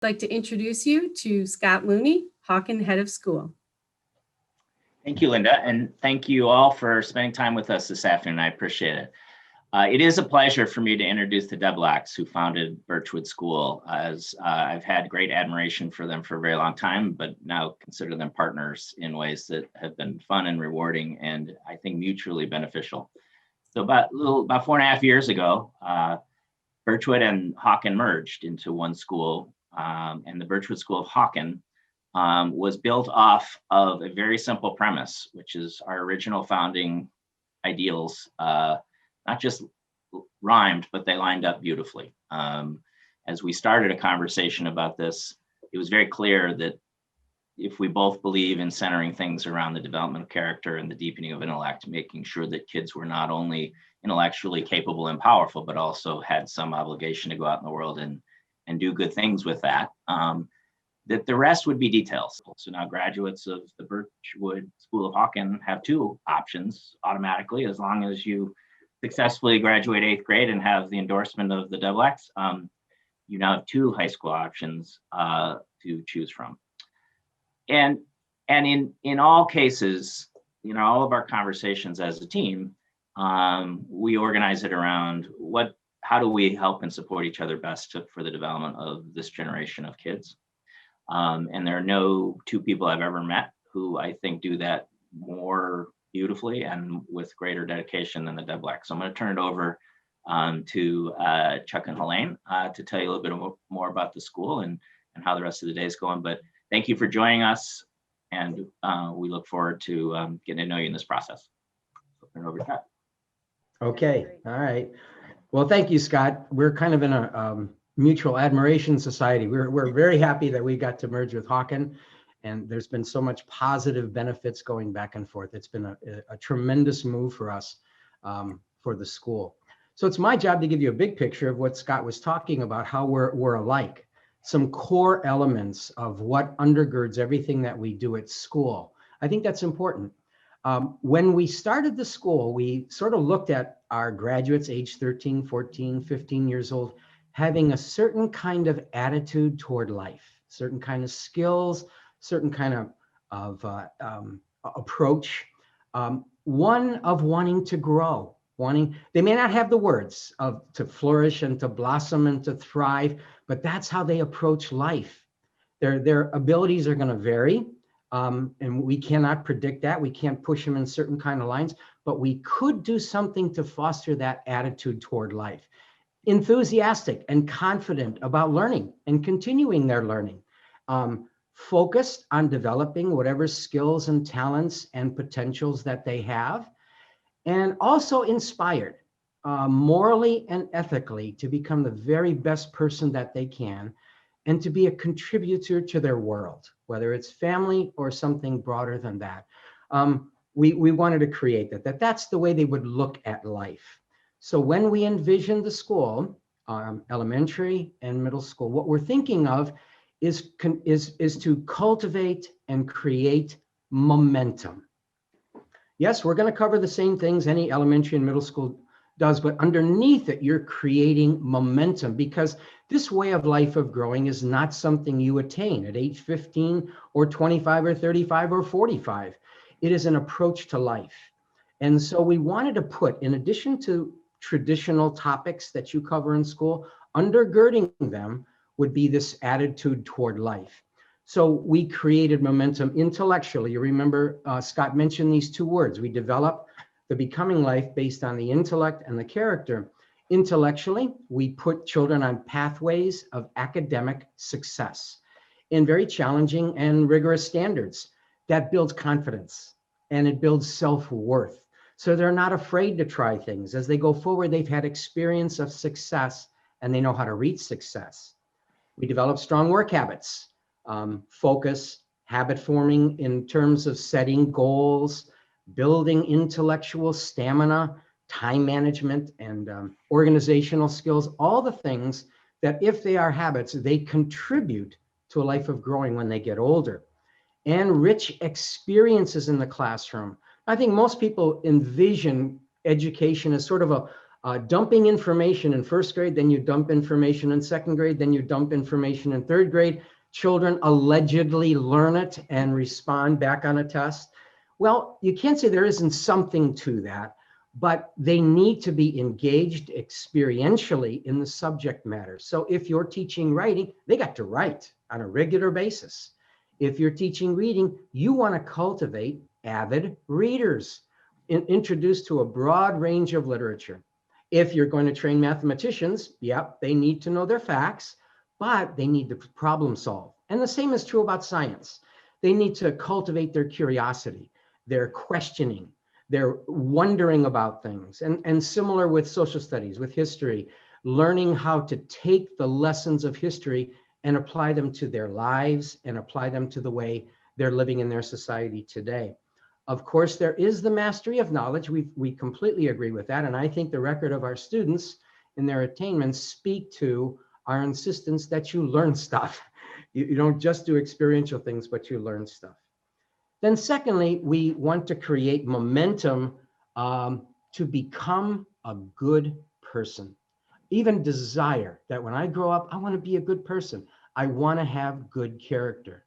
I'd like to introduce you to Scott Looney, Hawken Head of School. Thank you, Linda, and thank you all for spending time with us this afternoon. I appreciate it. It is a pleasure for me to introduce the Debelaks, who founded Birchwood School, as I've had great admiration for them for a very long time, but now consider them partners in ways that have been fun and rewarding, and I think mutually beneficial. So about 4.5 years ago, Birchwood and Hawken merged into one school, and the Birchwood School of Hawken was built off of a very simple premise, which is our original founding ideals, not just rhymed, but they lined up beautifully. As we started a conversation about this, it was very clear that if we both believe in centering things around the development of character and the deepening of intellect, making sure that kids were not only intellectually capable and powerful, but also had some obligation to go out in the world and do good things with that, that the rest would be details. So now graduates of the Birchwood School of Hawken have two options automatically, as long as you successfully graduate 8th grade and have the endorsement of the Debelaks. You now have two high school options to choose from. And in all cases, all of our conversations as a team, we organize it around how do we help and support each other best for the development of this generation of kids. And there are no two people I've ever met who I think do that more beautifully and with greater dedication than the Debelak. So I'm going to turn it over to Chuck and Helene to tell you a little bit more about the school and how the rest of the day is going. But thank you for joining us, and we look forward to getting to know you in this process. So turn it over to Chuck. Okay, all right. Well, thank you, Scott. We're kind of in a mutual admiration society. We're very happy that we got to merge with Hawken, and there's been so much positive benefits going back and forth. It's been a tremendous move for us for the school. So it's my job to give you a big picture of what Scott was talking about, how we're alike, some core elements of what undergirds everything that we do at school. I think that's important. When we started the school, we sort of looked at our graduates age 13, 14, 15 years old, having a certain kind of attitude toward life, certain kind of skills, certain kind of approach, one of wanting to grow, they may not have the words to flourish and to blossom and to thrive, but that's how they approach life. Their abilities are going to vary, and we cannot predict that. We can't push them in certain kind of lines, but we could do something to foster that attitude toward life. Enthusiastic and confident about learning and continuing their learning. Focused on developing whatever skills and talents and potentials that they have, and also inspired morally and ethically to become the very best person that they can and to be a contributor to their world, whether it's family or something broader than that. We wanted to create that's the way they would look at life. So when we envision the school, elementary and middle school, what we're thinking of is to cultivate and create momentum. Yes, we're going to cover the same things any elementary and middle school does, but underneath it, you're creating momentum, because this way of life of growing is not something you attain at age 15 or 25 or 35 or 45. It is an approach to life. And so we wanted to put, in addition to traditional topics that you cover in school, undergirding them would be this attitude toward life. So we created momentum intellectually. You remember Scott mentioned these two words. We develop the becoming life based on the intellect and the character. Intellectually, we put children on pathways of academic success in very challenging and rigorous standards. That builds confidence and it builds self-worth. So they're not afraid to try things. As they go forward, they've had experience of success and they know how to reach success. We develop strong work habits, focus, habit forming in terms of setting goals, building intellectual stamina, time management, and organizational skills, all the things that if they are habits, they contribute to a life of growing when they get older. And rich experiences in the classroom. I think most people envision education as sort of Dumping information in first grade, then you dump information in second grade, then you dump information in third grade. Children allegedly learn it and respond back on a test. Well, you can't say there isn't something to that, but they need to be engaged experientially in the subject matter. So if you're teaching writing, they got to write on a regular basis. If you're teaching reading, you want to cultivate avid readers, introduced to a broad range of literature. If you're going to train mathematicians, yep, they need to know their facts, but they need to problem solve. And the same is true about science. They need to cultivate their curiosity, their questioning, their wondering about things. And similar with social studies, with history, learning how to take the lessons of history and apply them to their lives and apply them to the way they're living in their society today. Of course, there is the mastery of knowledge. We completely agree with that. And I think the record of our students and their attainments speak to our insistence that you learn stuff. You don't just do experiential things, but you learn stuff. Then secondly, we want to create momentum to become a good person. Even desire that when I grow up, I want to be a good person. I want to have good character.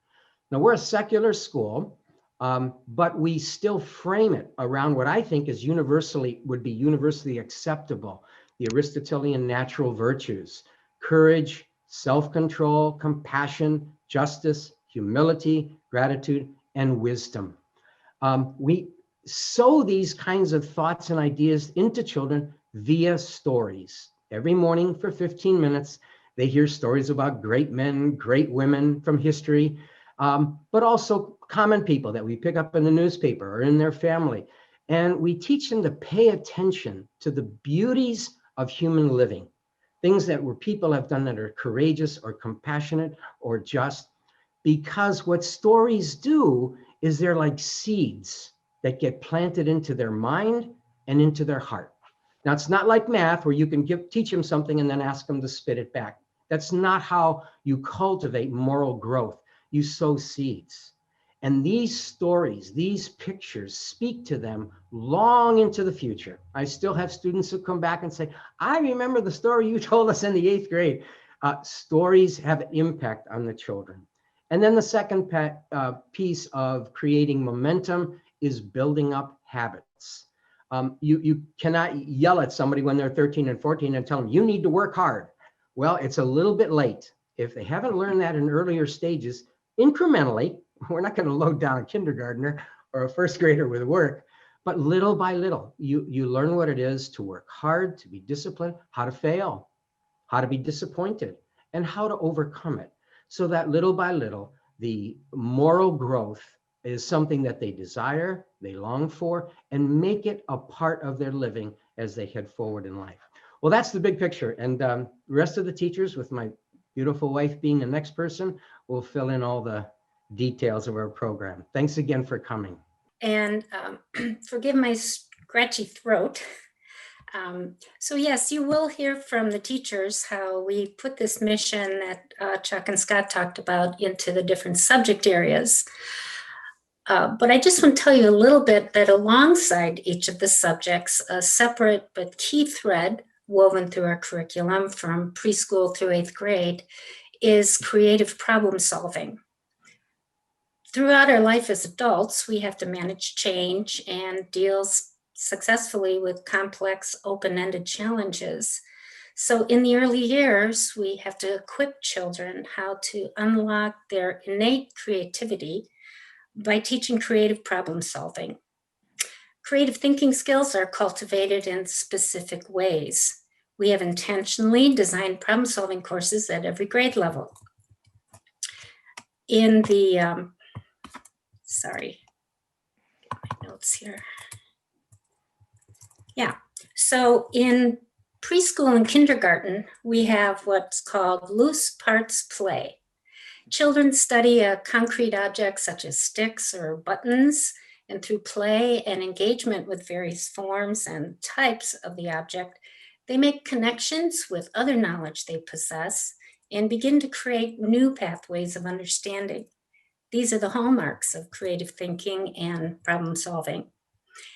Now, we're a secular school. But we still frame it around what I think is would be universally acceptable. The Aristotelian natural virtues: courage, self-control, compassion, justice, humility, gratitude, and wisdom. We sow these kinds of thoughts and ideas into children via stories. Every morning for 15 minutes, they hear stories about great men, great women from history, but also common people that we pick up in the newspaper or in their family. And we teach them to pay attention to the beauties of human living, things that where people have done that are courageous or compassionate or just, because what stories do is they're like seeds that get planted into their mind and into their heart. Now, it's not like math where you can teach them something and then ask them to spit it back. That's not how you cultivate moral growth. You sow seeds. And these stories, these pictures speak to them long into the future. I still have students who come back and say, I remember the story you told us in the 8th grade. Stories have an impact on the children. And then the second piece of creating momentum is building up habits. You cannot yell at somebody when they're 13 and 14 and tell them, you need to work hard. Well, it's a little bit late. If they haven't learned that in earlier stages, incrementally, we're not going to load down a kindergartner or a first grader with work, but little by little, you learn what it is to work hard, to be disciplined, how to fail, how to be disappointed, and how to overcome it. So that little by little, the moral growth is something that they desire, they long for, and make it a part of their living as they head forward in life. Well, that's the big picture. And the rest of the teachers, with my beautiful wife being the next person, will fill in all the details of our program. Thanks again for coming. And forgive my scratchy throat. So yes, you will hear from the teachers how we put this mission that Chuck and Scott talked about into the different subject areas. But I just want to tell you a little bit that alongside each of the subjects, a separate but key thread woven through our curriculum from preschool through 8th grade is creative problem solving. Throughout our life as adults, we have to manage change and deal successfully with complex, open-ended challenges. So in the early years, we have to equip children how to unlock their innate creativity by teaching creative problem solving. Creative thinking skills are cultivated in specific ways. We have intentionally designed problem solving courses at every grade level. In the, sorry, get my notes here. Yeah, so in preschool and kindergarten, we have what's called loose parts play. Children study a concrete object such as sticks or buttons, and through play and engagement with various forms and types of the object, they make connections with other knowledge they possess and begin to create new pathways of understanding. These are the hallmarks of creative thinking and problem solving.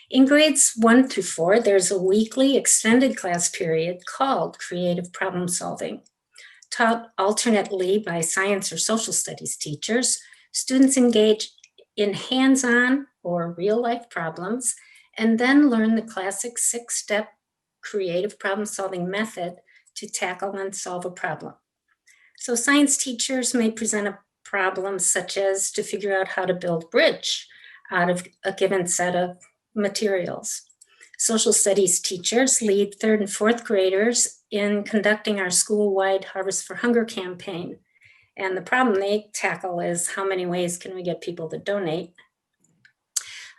In grades 1 through 4, there's a weekly extended class period called Creative Problem Solving. Taught alternately by science or social studies teachers, students engage in hands-on or real-life problems and then learn the classic 6-step creative problem-solving method to tackle and solve a problem. So science teachers may present a problem such as to figure out how to build a bridge out of a given set of materials. Social studies teachers lead 3rd and 4th graders in conducting our school-wide Harvest for Hunger campaign. And the problem they tackle is how many ways can we get people to donate?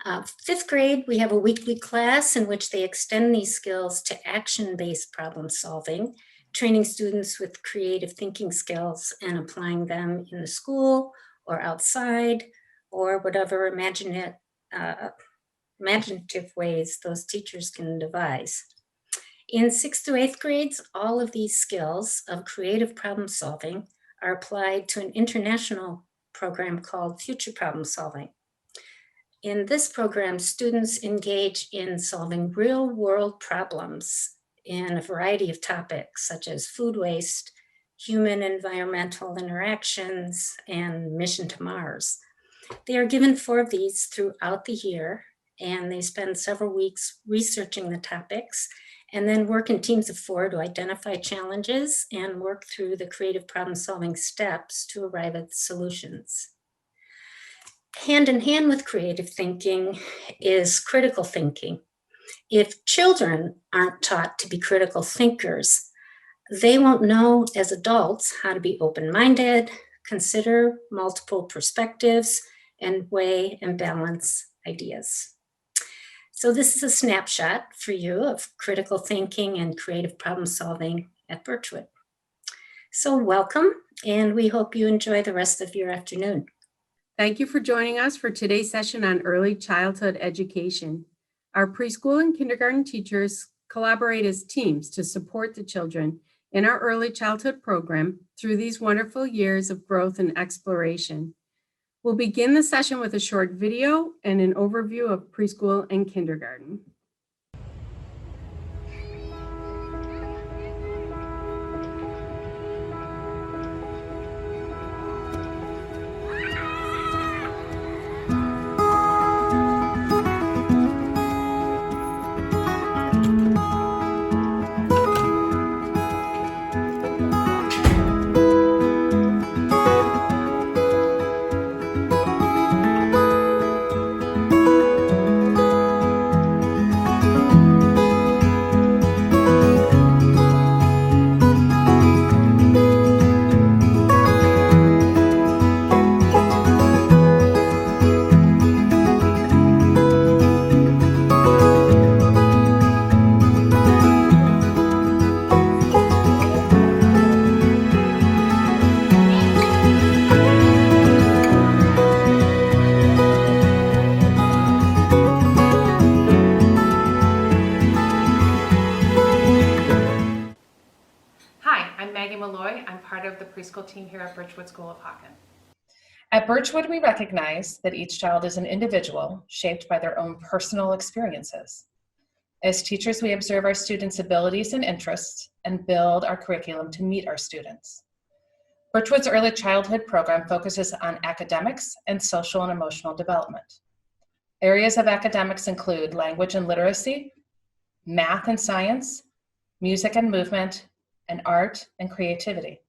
5th grade, we have a weekly class in which they extend these skills to action-based problem solving, training students with creative thinking skills and applying them in the school or outside or whatever imaginative ways those teachers can devise. In 6th through 8th grades, all of these skills of creative problem solving are applied to an international program called Future Problem Solving. In this program, students engage in solving real-world problems in a variety of topics, such as food waste, human environmental interactions, and mission to Mars. They are given 4 of these throughout the year, and they spend several weeks researching the topics and then work in teams of 4 to identify challenges and work through the creative problem-solving steps to arrive at solutions. Hand in hand with creative thinking is critical thinking. If children aren't taught to be critical thinkers, they won't know as adults how to be open-minded, consider multiple perspectives, and weigh and balance ideas. So this is a snapshot for you of critical thinking and creative problem solving at Birchwood. So welcome, and we hope you enjoy the rest of your afternoon. Thank you for joining us for today's session on early childhood education. Our preschool and kindergarten teachers collaborate as teams to support the children in our early childhood program through these wonderful years of growth and exploration. We'll begin the session with a short video and an overview of preschool and kindergarten. Preschool team here at Birchwood School of Hawken. At Birchwood, we recognize that each child is an individual shaped by their own personal experiences. As teachers, we observe our students' abilities and interests and build our curriculum to meet our students. Birchwood's early childhood program focuses on academics and social and emotional development. Areas of academics include language and literacy, math and science, music and movement, and art and creativity.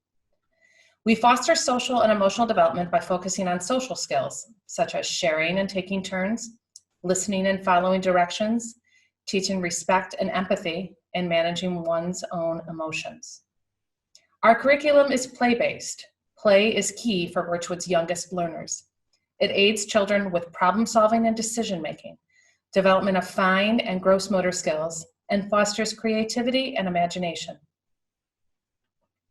We foster social and emotional development by focusing on social skills, such as sharing and taking turns, listening and following directions, teaching respect and empathy, and managing one's own emotions. Our curriculum is play-based. Play is key for Birchwood's youngest learners. It aids children with problem-solving and decision-making, development of fine and gross motor skills, and fosters creativity and imagination.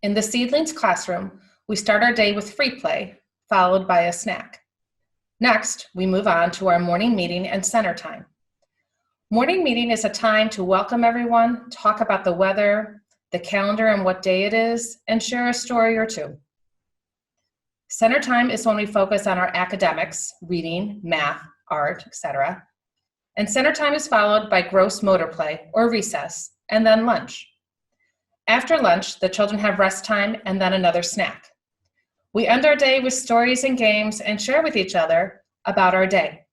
In the Seedlings classroom, we start our day with free play, followed by a snack. Next, we move on to our morning meeting and center time. Morning meeting is a time to welcome everyone, talk about the weather, the calendar and what day it is, and share a story or two. Center time is when we focus on our academics, reading, math, art, etc. And center time is followed by gross motor play or recess, and then lunch. After lunch, the children have rest time and then another snack. We end our day with stories and games and share with each other about our day.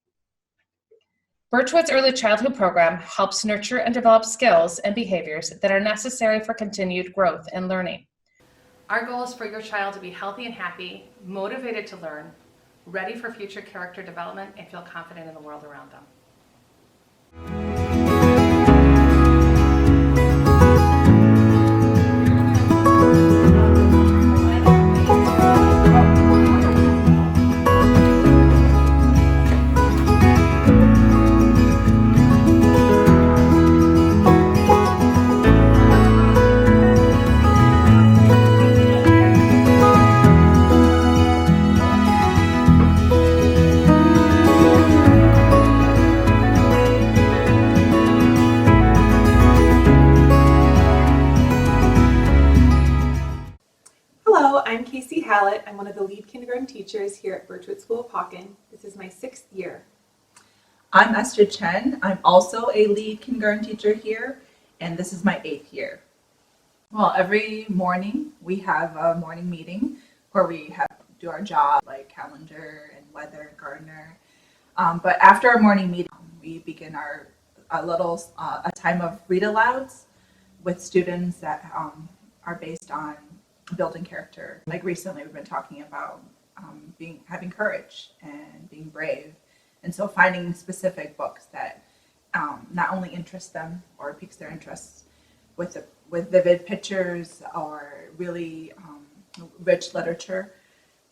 Birchwood's early childhood program helps nurture and develop skills and behaviors that are necessary for continued growth and learning. Our goal is for your child to be healthy and happy, motivated to learn, ready for future character development, and feel confident in the world around them. Hello, I'm Casey Hallett. I'm one of the lead kindergarten teachers here at Birchwood School of Hawken. This is my 6th year. I'm Esther Chen. I'm also a lead kindergarten teacher here, and this is my 8th year. Well, every morning we have a morning meeting where we do our job like calendar and weather, gardener. But after our morning meeting, we begin a time of read alouds with students that are based on building character. Like recently, we've been talking about having courage and being brave, and so finding specific books that not only interest them or piques their interests with vivid pictures or really rich literature,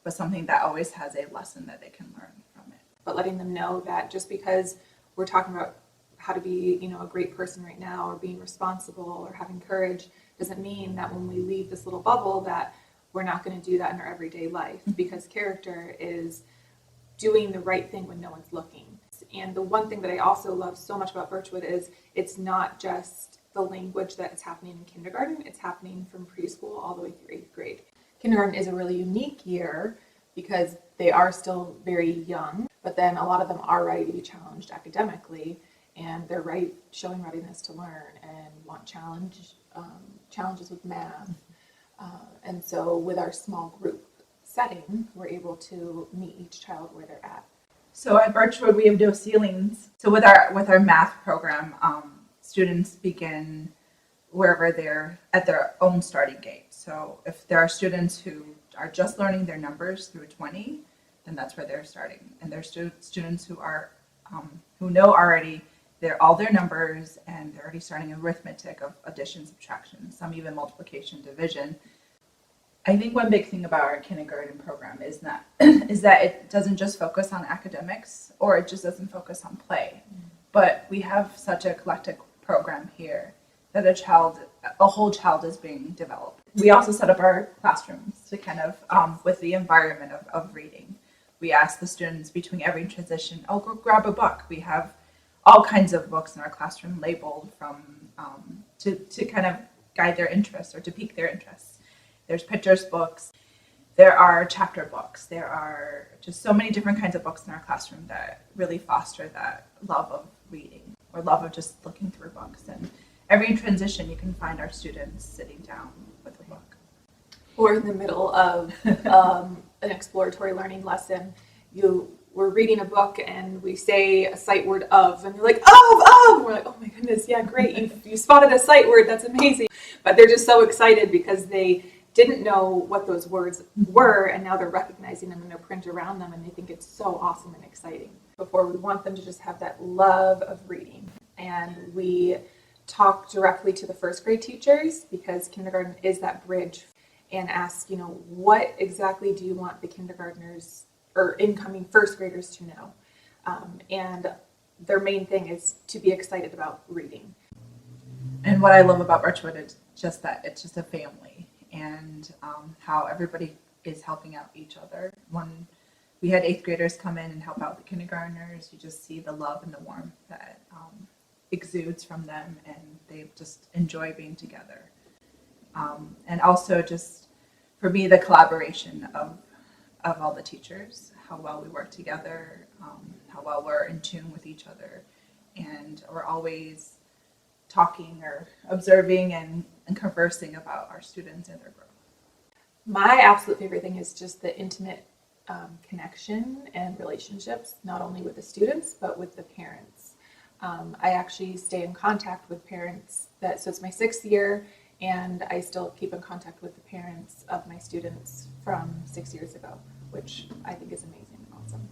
but something that always has a lesson that they can learn from it. But letting them know that just because we're talking about how to be, a great person right now, or being responsible or having courage, doesn't mean that when we leave this little bubble that we're not going to do that in our everyday life, because character is doing the right thing when no one's looking. And the one thing that I also love so much about Birchwood is it's not just the language that is happening in kindergarten, it's happening from preschool all the way through 8th grade. Kindergarten is a really unique year because they are still very young, but then a lot of them are ready to be challenged academically, and they're showing readiness to learn and want challenges with math. And so with our small group setting, we're able to meet each child where they're at. So at Birchwood, we have no ceilings. So with our math program, students begin wherever they're at their own starting gate. So if there are students who are just learning their numbers through 20, then that's where they're starting. And there's students who are who know already all their numbers, and they're already starting arithmetic of addition, subtraction, some even multiplication, division. I think one big thing about our kindergarten program is that it doesn't just focus on academics, or it just doesn't focus on play, but we have such a eclectic program here that a whole child is being developed. We also set up our classrooms to kind of with the environment of reading. We ask the students between every transition, go grab a book. We have all kinds of books in our classroom labeled to kind of guide their interests or to pique their interests. There's pictures books, there are chapter books, there are just so many different kinds of books in our classroom that really foster that love of reading or love of just looking through books. And every transition you can find our students sitting down with a book. Or in the middle of an exploratory learning lesson, we're reading a book and we say a sight word of, and they're like, of! We're like, oh my goodness, yeah, great, you spotted a sight word, that's amazing. But they're just so excited because they didn't know what those words were, and now they're recognizing them in their print around them, and they think it's so awesome and exciting. Before, we want them to just have that love of reading. And we talk directly to the 1st grade teachers, because kindergarten is that bridge, and ask, what exactly do you want the kindergartners or incoming 1st graders to know? And their main thing is to be excited about reading. And what I love about Birchwood is just that it's just a family, and how everybody is helping out each other. When we had 8th graders come in and help out the kindergartners, you just see the love and the warmth that exudes from them, and they just enjoy being together. And also just, for me, the collaboration of all the teachers, how well we work together, how well we're in tune with each other, and we're always talking or observing and conversing about our students and their growth. My absolute favorite thing is just the intimate connection and relationships, not only with the students, but with the parents. I actually stay in contact with parents so it's my 6th year, and I still keep in contact with the parents of my students from 6 years ago, which I think is amazing and awesome.